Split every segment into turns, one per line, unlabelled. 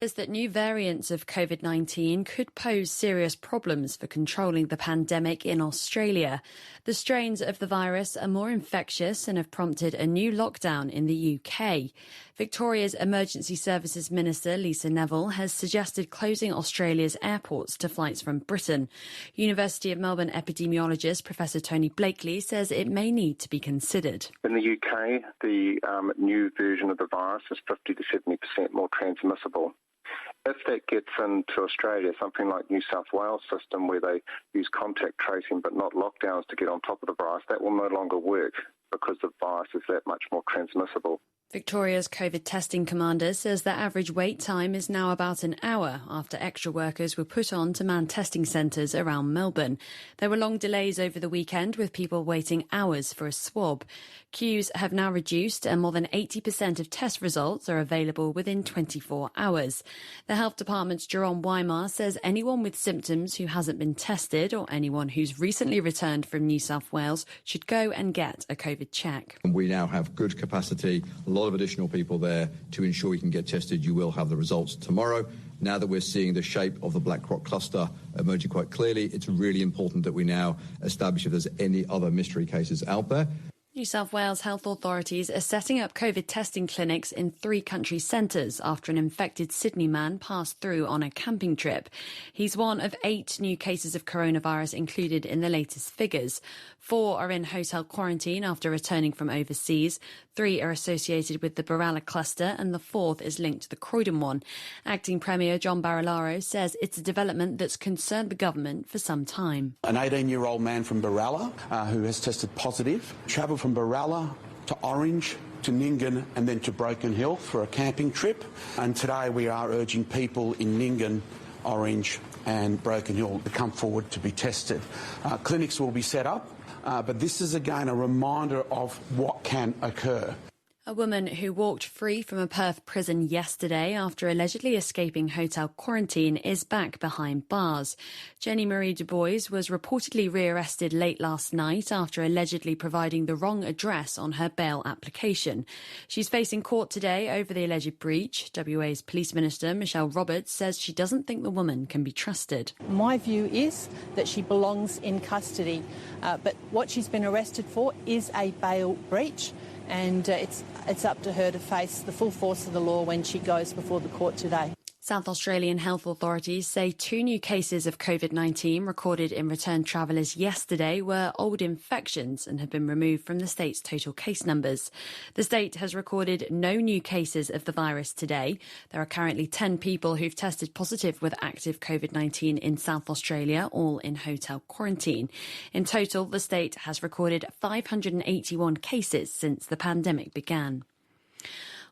Is that new variants of COVID-19 could pose serious problems for controlling the pandemic in Australia. The strains of the virus are more infectious and have prompted a new lockdown in the UK. Victoria's Emergency Services Minister, Lisa Neville, has suggested closing Australia's airports to flights from Britain. University of Melbourne epidemiologist Professor Tony Blakely says it may need to be considered.
In the UK, the new version of the virus is 50 to 70% more transmissible. If that gets into Australia, something like New South Wales system where they use contact tracing but not lockdowns to get on top of the virus, that will no longer work because the virus is that much more transmissible.
Victoria's COVID testing commander says the average wait time is now about an hour after extra workers were put on to man testing centres around Melbourne. There were long delays over the weekend with people waiting hours for a swab. Queues have now reduced and more than 80% of test results are available within 24 hours. The Health Department's Jerome Weimar says anyone with symptoms who hasn't been tested or anyone who's recently returned from New South Wales should go and get a COVID check.
We now have good capacity, a lot of additional people there to ensure you can get tested. You will have the results tomorrow. Now that we're seeing the shape of the Black Rock cluster emerging quite clearly, it's really important that we now establish if there's any other mystery cases out there.
New South Wales health authorities are setting up COVID testing clinics in 3 country centres after an infected Sydney man passed through on a camping trip. He's one of 8 new cases of coronavirus included in the latest figures. 4 are in hotel quarantine after returning from overseas. 3 are associated with the Baralla cluster and the 4th is linked to the Croydon one. Acting Premier John Barilaro says it's a development that's concerned the government for some time.
An 18-year-old man from Baralla who has tested positive travelled from Baralla to Orange to Nyngan and then to Broken Hill for a camping trip. And today we are urging people in Nyngan, Orange and Broken Hill to come forward to be tested. Clinics will be set up, but this is again a reminder of what can occur.
A woman who walked free from a Perth prison yesterday after allegedly escaping hotel quarantine is back behind bars. Jenny Marie Du Bois was reportedly rearrested late last night after allegedly providing the wrong address on her bail application. She's facing court today over the alleged breach. WA's Police Minister Michelle Roberts says she doesn't think the woman can be trusted.
My view is that she belongs in custody, but what she's been arrested for is a bail breach. And it's up to her to face the full force of the law when she goes before the court today.
South Australian health authorities say 2 new cases of COVID-19 recorded in returned travellers yesterday were old infections and have been removed from the state's total case numbers. The state has recorded no new cases of the virus today. There are currently 10 people who've tested positive with active COVID-19 in South Australia, all in hotel quarantine. In total, the state has recorded 581 cases since the pandemic began.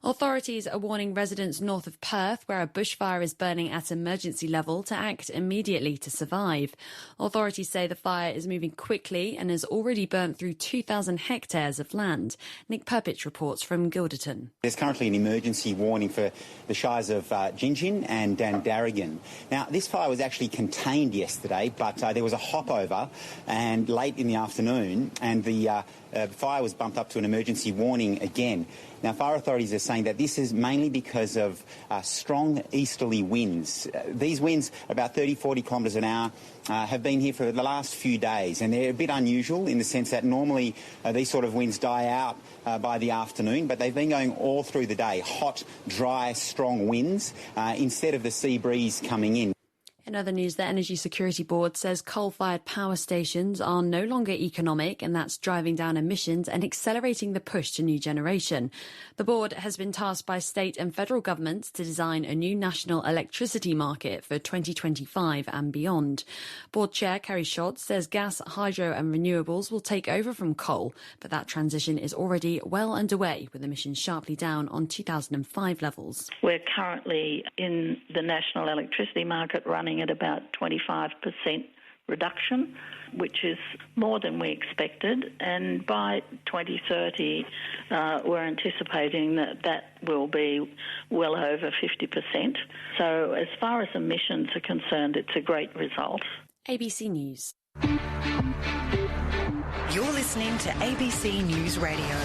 Authorities are warning residents north of Perth, where a bushfire is burning at emergency level, to act immediately to survive. Authorities say the fire is moving quickly and has already burnt through 2,000 hectares of land. Nick Perpich reports from Gilderton.
There's currently an emergency warning for the shires of Gingin and Darrigan. Now, this fire was actually contained yesterday, but there was a hop over and late in the afternoon, and the fire was bumped up to an emergency warning again. Now, fire authorities are saying that this is mainly because of strong easterly winds. These winds, about 30-40 kilometres an hour, have been here for the last few days, and they're a bit unusual in the sense that normally these sort of winds die out by the afternoon, but they've been going all through the day. Hot, dry, strong winds instead of the sea breeze coming in.
In other news, the Energy Security Board says coal-fired power stations are no longer economic, and that's driving down emissions and accelerating the push to new generation. The board has been tasked by state and federal governments to design a new national electricity market for 2025 and beyond. Board Chair Kerry Schott says gas, hydro and renewables will take over from coal, but that transition is already well underway, with emissions sharply down on 2005 levels.
We're currently in the national electricity market running at about 25% reduction, which is more than we expected. And by 2030, we're anticipating that will be well over 50%. So as far as emissions are concerned, it's a great result.
ABC News.
You're listening to ABC News Radio.